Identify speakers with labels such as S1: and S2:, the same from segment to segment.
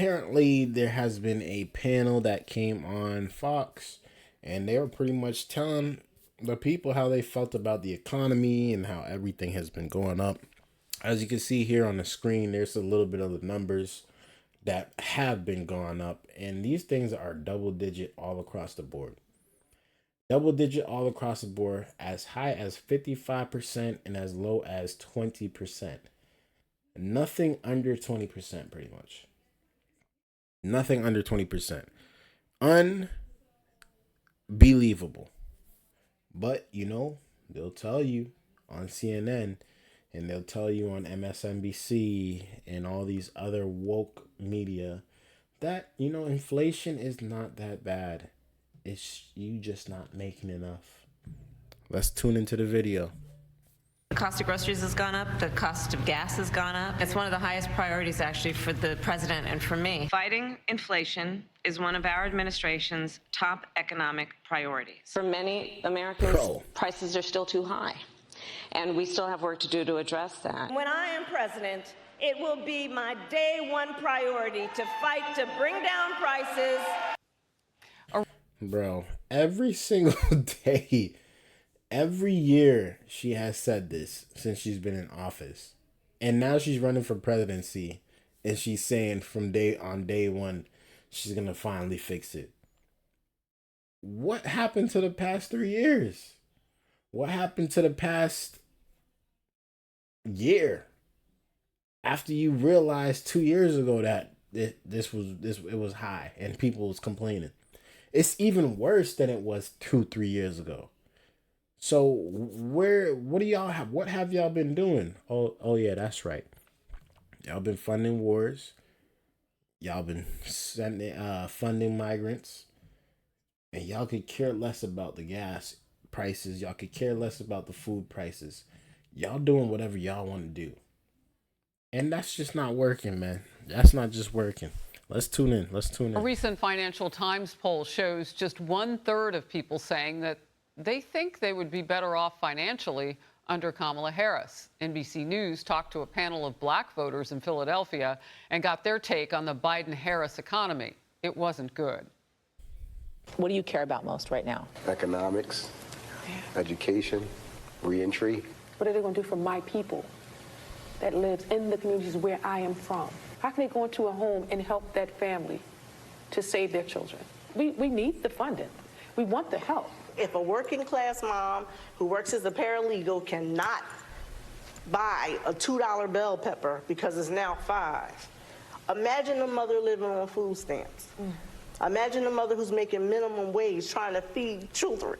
S1: apparently there has been a panel that came on Fox, and they were pretty much telling the people how they felt about the economy and how everything has been going up. As you can see here on the screen, there's a little bit of the numbers that have been going up, and these things are double digit all across the board. Double digit all across the board, as high as 55% and as low as 20%. Nothing under 20%, pretty much. Nothing under 20%. Unbelievable. But, they'll tell you on CNN, and they'll tell you on MSNBC and all these other woke media that, inflation is not that bad. It's you just not making enough. Let's tune into the video.
S2: The cost of groceries has gone up. The cost of gas has gone up. It's one of the highest priorities, actually, for the president and for me. Fighting inflation is one of our administration's top economic priorities.
S3: For many Americans, prices are still too high, and we still have work to do to address that.
S4: When I am president, it will be my day one priority to fight to bring down prices.
S1: Bro, every single day, every year she has said this since she's been in office. And now she's running for presidency, and she's saying from day one, she's going to finally fix it. What happened to the past 3 years? What happened to the past year? After you realized 2 years ago that it was high and people was complaining. It's even worse than it was 2-3 years ago. So what do y'all have? What have y'all been doing? Oh yeah, that's right. Y'all been funding wars. Y'all been funding migrants. And y'all could care less about the gas prices. Y'all could care less about the food prices. Y'all doing whatever y'all want to do. And that's just not working, man. That's not just working. Let's tune in.
S5: A recent Financial Times poll shows just 1/3 of people saying that they think they would be better off financially under Kamala Harris. NBC News talked to a panel of black voters in Philadelphia and got their take on the Biden-Harris economy. It wasn't good.
S6: What do you care about most right now?
S7: Economics, education, reentry.
S8: What are they going to do for my people that lives in the communities where I am from? How can they go into a home and help that family to save their children? We need the funding. We want the help.
S4: If a working class mom who works as a paralegal cannot buy a $2 bell pepper because it's now $5, imagine a mother living on food stamps. Imagine a mother who's making minimum wage trying to feed children.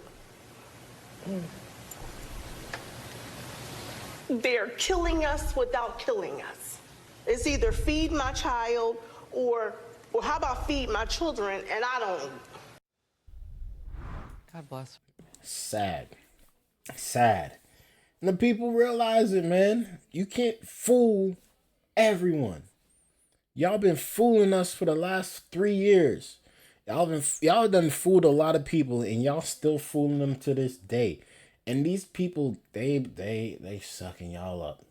S4: They're killing us without killing us. It's either feed my child or how about feed my children and I don't.
S5: God bless.
S1: Sad. And the people realize it, man. You can't fool everyone. Y'all been fooling us for the last 3 years. Y'all done fooled a lot of people, and y'all still fooling them to this day. And these people, they sucking y'all up.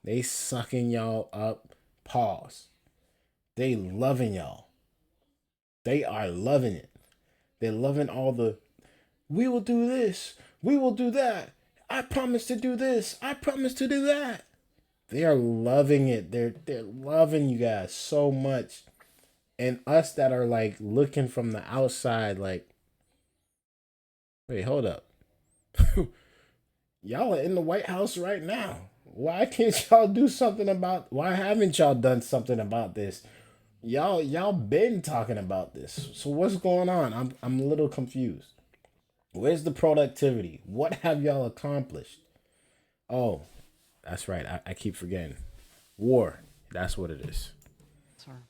S1: They sucking y'all up. Pause. They loving y'all. They are loving it. They're loving all the, we will do this. We will do that. I promise to do this. I promise to do that. They are loving it. They're loving you guys so much. And us that are like looking from the outside like, wait, hold up. Y'all are in the White House right now. Why can't y'all do something about, why haven't y'all done something about this? Y'all been talking about this. So what's going on? I'm a little confused. Where's the productivity? What have y'all accomplished? Oh, that's right. I keep forgetting. War. That's what it is.
S5: Sorry.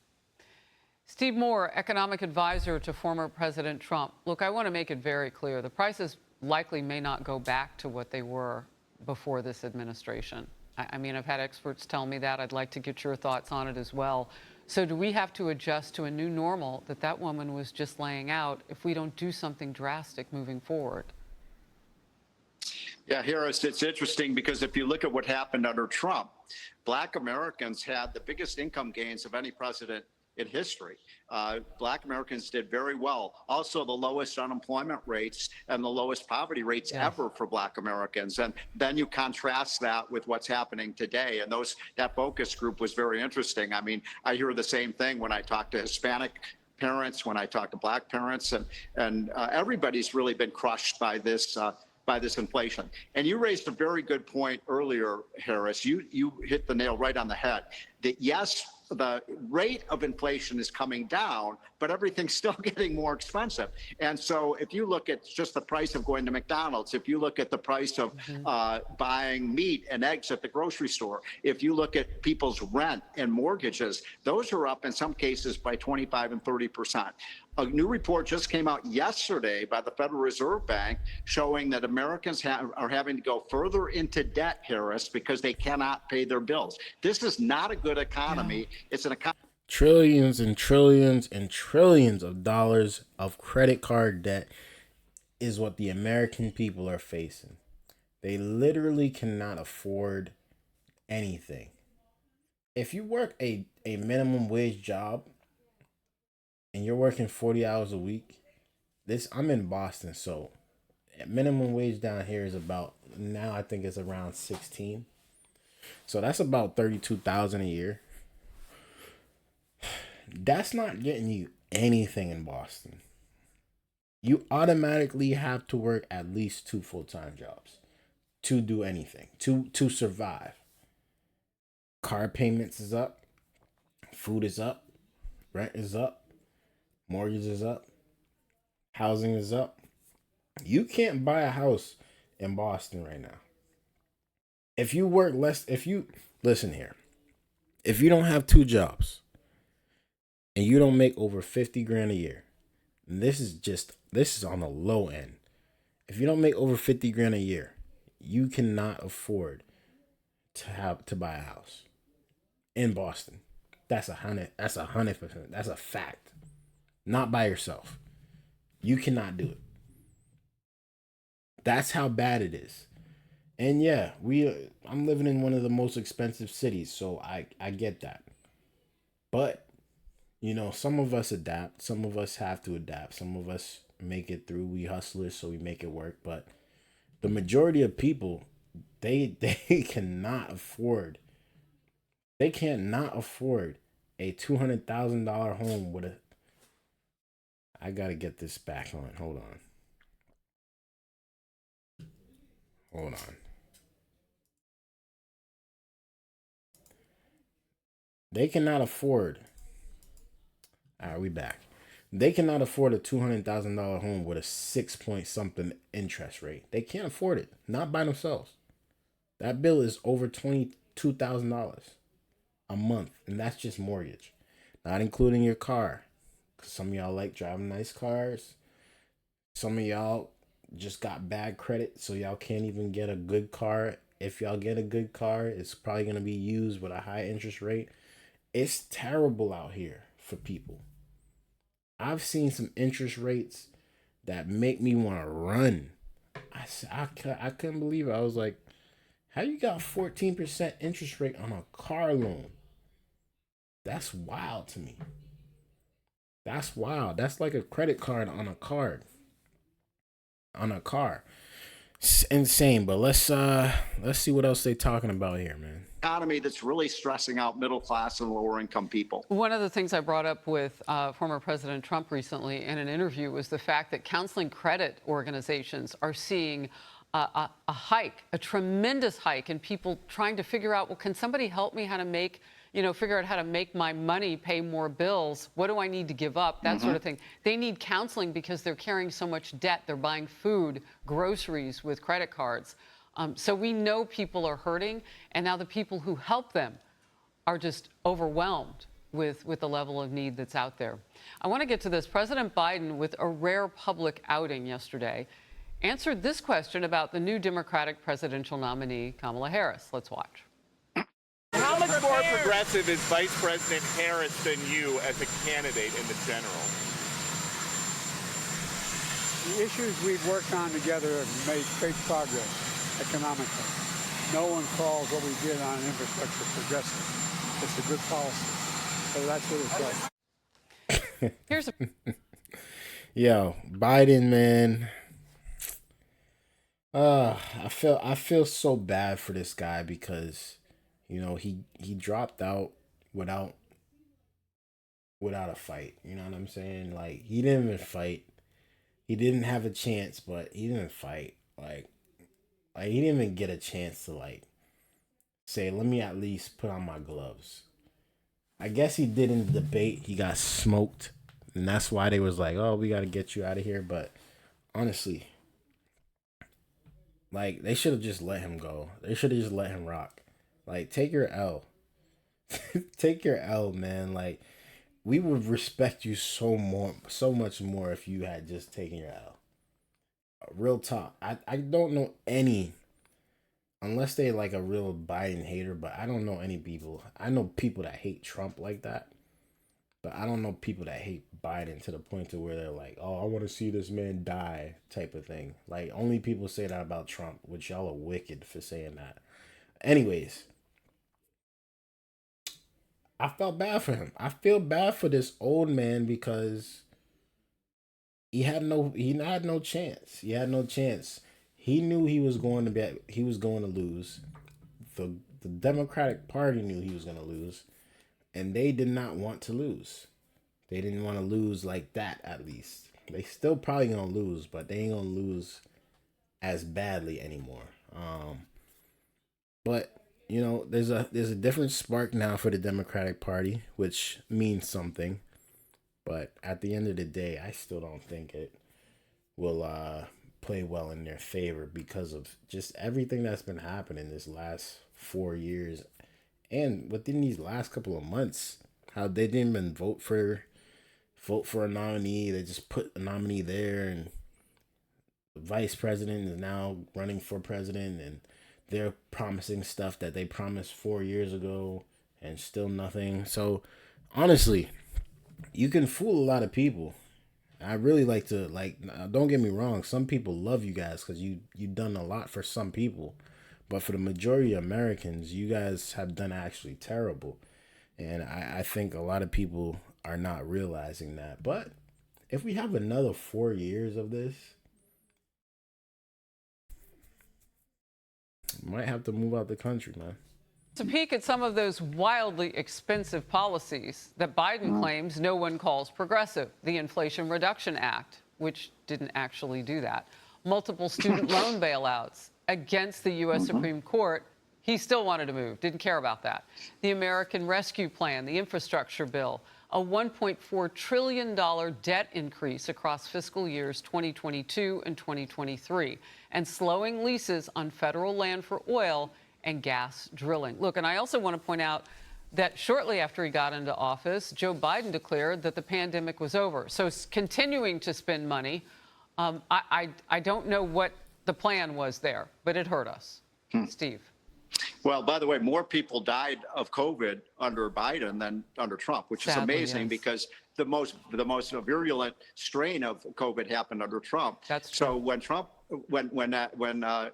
S5: Steve Moore, economic advisor to former President Trump. Look, I want to make it very clear. The prices likely may not go back to what they were before this administration. I mean, I've had experts tell me that. I'd like to get your thoughts on it as well. So do we have to adjust to a new normal that woman was just laying out if we don't do something drastic moving forward?
S9: Yeah, Harris, it's interesting because if you look at what happened under Trump, Black Americans had the biggest income gains of any president in history. Black Americans did very well. Also, the lowest unemployment rates and the lowest poverty rates ever for Black Americans. And then you contrast that with what's happening today. And that focus group was very interesting. I mean, I hear the same thing when I talk to Hispanic parents, when I talk to Black parents, and everybody's really been crushed by this inflation. And you raised a very good point earlier, Harris. You hit the nail right on the head. That yes, the rate of inflation is coming down, but everything's still getting more expensive. And so if you look at just the price of going to McDonald's, if you look at the price of buying meat and eggs at the grocery store, if you look at people's rent and mortgages, those are up in some cases by 25 and 30%. A new report just came out yesterday by the Federal Reserve Bank showing that Americans are having to go further into debt, Harris, because they cannot pay their bills. This is not a good economy. It's an economy.
S1: Trillions and trillions and trillions of dollars of credit card debt is what the American people are facing. They literally cannot afford anything. If you work a minimum wage job, and you're working 40 hours a week, I'm in Boston, so minimum wage down here is about, now I think it's around 16. So that's about 32,000 a year. That's not getting you anything in Boston. You automatically have to work at least 2 full-time jobs to do anything, to survive. Car payments is up, food is up, rent is up, mortgage is up, housing is up. You can't buy a house in Boston right now. If you work less, listen here, if you don't have 2 jobs and you don't make over 50 grand a year, and this is on the low end. If you don't make over 50 grand a year, you cannot afford to buy a house in Boston. That's 100%. That's a fact. Not by yourself. You cannot do it. That's how bad it is. And yeah, I'm living in one of the most expensive cities, so I get that. But, some of us adapt. Some of us have to adapt. Some of us make it through. We hustlers, so we make it work. But the majority of people, they cannot afford. They cannot afford a $200,000 home with a. I gotta get this back on. Hold on. They cannot afford. All right, we back. They cannot afford a $200,000 home with a 6-point-something interest rate. They can't afford it. Not by themselves. That bill is over $22,000 a month, and that's just mortgage, not including your car. Some of y'all like driving nice cars. Some of y'all just got bad credit, so y'all can't even get a good car. If y'all get a good car, it's probably going to be used with a high interest rate. It's terrible out here for people. I've seen some interest rates that make me want to run. I couldn't believe it. I was like, how you got 14% interest rate on a car loan? That's wild to me. That's wild. That's like a credit card on a card. On a car. It's insane, but let's see what else they talking about here, man.
S9: Economy that's really stressing out middle class and lower income people.
S5: One of the things I brought up with former President Trump recently in an interview was the fact that counseling credit organizations are seeing a hike, a tremendous hike, in people trying to figure out, well, can somebody help me figure out how to make my money pay more bills? What do I need to give up? That sort of thing. They need counseling because they're carrying so much debt. They're buying food, groceries with credit cards. So we know people are hurting, and now the people who help them are just overwhelmed with the level of need that's out there. I want to get to this. President Biden, with a rare public outing yesterday, answered this question about the new Democratic presidential nominee, Kamala Harris. Let's watch.
S10: How much more progressive is Vice President Harris than you as a candidate in the general?
S11: The issues we've worked on together have made great progress economically. No one calls what we did on infrastructure progressive. It's a good policy. So that's what it's like.
S5: Here's a
S1: Yo, Biden, man. I feel so bad for this guy because, he dropped out without a fight. You know what I'm saying? Like, he didn't even fight. He didn't have a chance, but he didn't fight. Like he didn't even get a chance to like say, let me at least put on my gloves. I guess he did in the debate. He got smoked, and that's why they was like, oh, we got to get you out of here. But honestly, like, they should have just let him go. They should have just let him rock. Like, take your L. Take your L, man. Like, we would respect you so much more if you had just taken your L. Real talk. I don't know any, unless they like a real Biden hater, but I don't know any people. I know people that hate Trump like that, but I don't know people that hate Biden to the point to where they're like, oh, I want to see this man die type of thing. Like, only people say that about Trump, which y'all are wicked for saying that. Anyways, I felt bad for him. I feel bad for this old man because he had no chance. He had no chance. He knew he was going to lose. The Democratic Party knew he was going to lose, and they did not want to lose. They didn't want to lose like that, at least. They still probably going to lose, but they ain't going to lose as badly anymore. But there's a different spark now for the Democratic Party, which means something. But at the end of the day, I still don't think it will play well in their favor because of just everything that's been happening this last 4 years and within these last couple of months. How they didn't even vote for a nominee. They just put a nominee there, and the vice president is now running for president, and they're promising stuff that they promised 4 years ago and still nothing. So honestly, you can fool a lot of people. I really like to, don't get me wrong, some people love you guys because you've done a lot for some people. But for the majority of Americans, you guys have done actually terrible. And I think a lot of people are not realizing that. But if we have another 4 years of this, we might have to move out the country, man.
S5: To peek at some of those wildly expensive policies that Biden claims no one calls progressive. The Inflation Reduction Act, which didn't actually do that. Multiple student loan bailouts against the U.S. Supreme Court. He still wanted to move, didn't care about that. The American Rescue Plan, the infrastructure bill, a $1.4 trillion debt increase across fiscal years 2022 and 2023, and slowing leases on federal land for oil and gas drilling. Look, and I also want to point out that shortly after he got into office, Joe Biden declared that the pandemic was over. So continuing to spend money, I don't know what the plan was there, but it hurt us. Steve.
S9: Well, by the way, more people died of COVID under Biden than under Trump, which is amazing because the most virulent strain of COVID happened under Trump.
S5: That's true.
S9: So when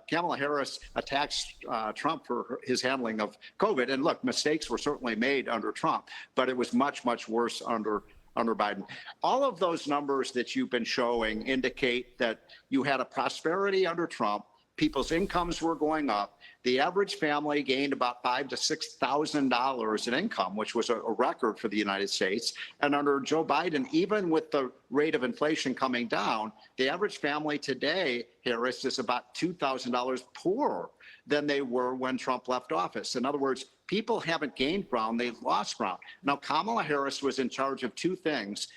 S9: Kamala Harris attacks Trump for his handling of COVID, and look, mistakes were certainly made under Trump, but it was much, much worse under Biden. All of those numbers that you've been showing indicate that you had a prosperity under Trump. People's incomes were going up. The average family gained about $5,000 to $6,000 in income, which was a record for the United States. And under Joe Biden, even with the rate of inflation coming down, the average family today, Harris, is about $2,000 poorer than they were when Trump left office. In other words, people haven't gained ground, they've lost ground. Now, Kamala Harris was in charge of two things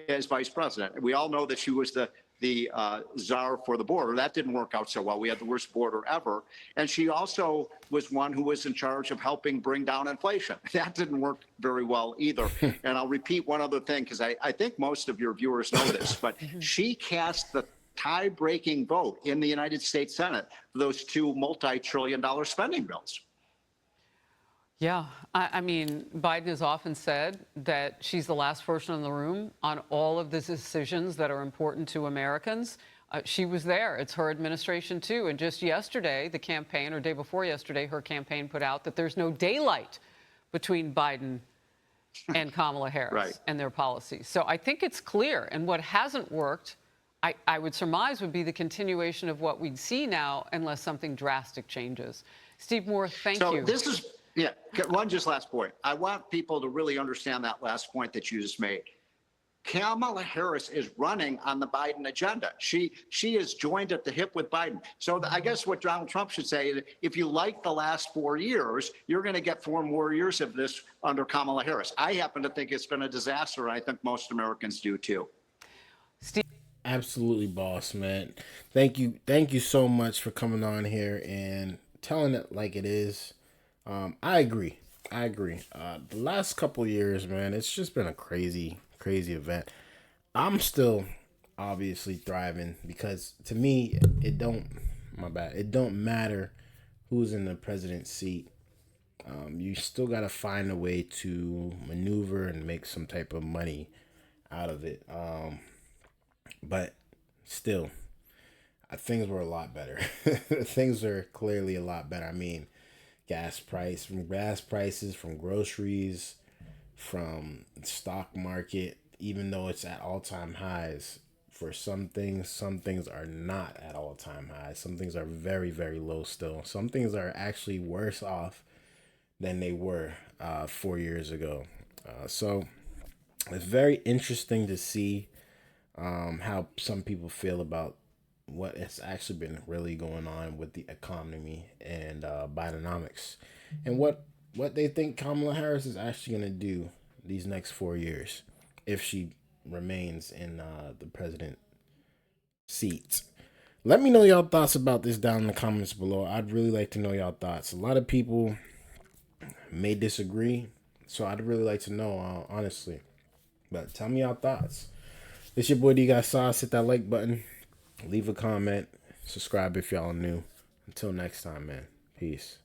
S9: as vice president. We all know that she was the czar for the border. That didn't work out so well. We had the worst border ever. And she also was one who was in charge of helping bring down inflation. That didn't work very well either. And I'll repeat one other thing, because I think most of your viewers know this, but she cast the tie-breaking vote in the United States Senate for those two multi-trillion-dollar spending bills.
S5: Yeah, I mean, Biden has often said that she's the last person in the room on all of the decisions that are important to Americans. She was there. It's her administration, too. And just yesterday, the campaign, or day before yesterday, her campaign put out that there's no daylight between Biden and Kamala Harris
S9: Right.
S5: and their policies. So I think it's clear. And what hasn't worked, I would surmise, would be the continuation of what we'd see now unless something drastic changes. Steve Moore, thank you.
S9: So this is, yeah, one just last point. I want people to really understand that last point that you just made. Kamala Harris is running on the Biden agenda. She is joined at the hip with Biden. So I guess what Donald Trump should say is, if you like the last 4 years, you're going to get 4 more years of this under Kamala Harris. I happen to think it's been a disaster, and I think most Americans do too.
S5: Steve.
S1: Absolutely, boss, man. Thank you so much for coming on here and telling it like it is. I agree. The last couple years, man, it's just been a crazy event. I'm still obviously thriving because to me, it don't matter who's in the president's seat. You still got to find a way to maneuver and make some type of money out of it. But still, things were a lot better. Things are clearly a lot better. I mean, gas prices, from groceries, from stock market, even though it's at all-time highs. For some things are not at all-time highs. Some things are very, very low still. Some things are actually worse off than they were 4 years ago. So it's very interesting to see how some people feel about what has actually been really going on with the economy and Bidenomics, and what they think Kamala Harris is actually going to do these next 4 years if she remains in the president seat. Let me know y'all thoughts about this down in the comments below. I'd really like to know y'all thoughts. A lot of people may disagree, so I'd really like to know, honestly. But tell me y'all thoughts. This your boy Dgotsauce. Hit that like button. Leave a comment. Subscribe if y'all new. Until next time, man. Peace.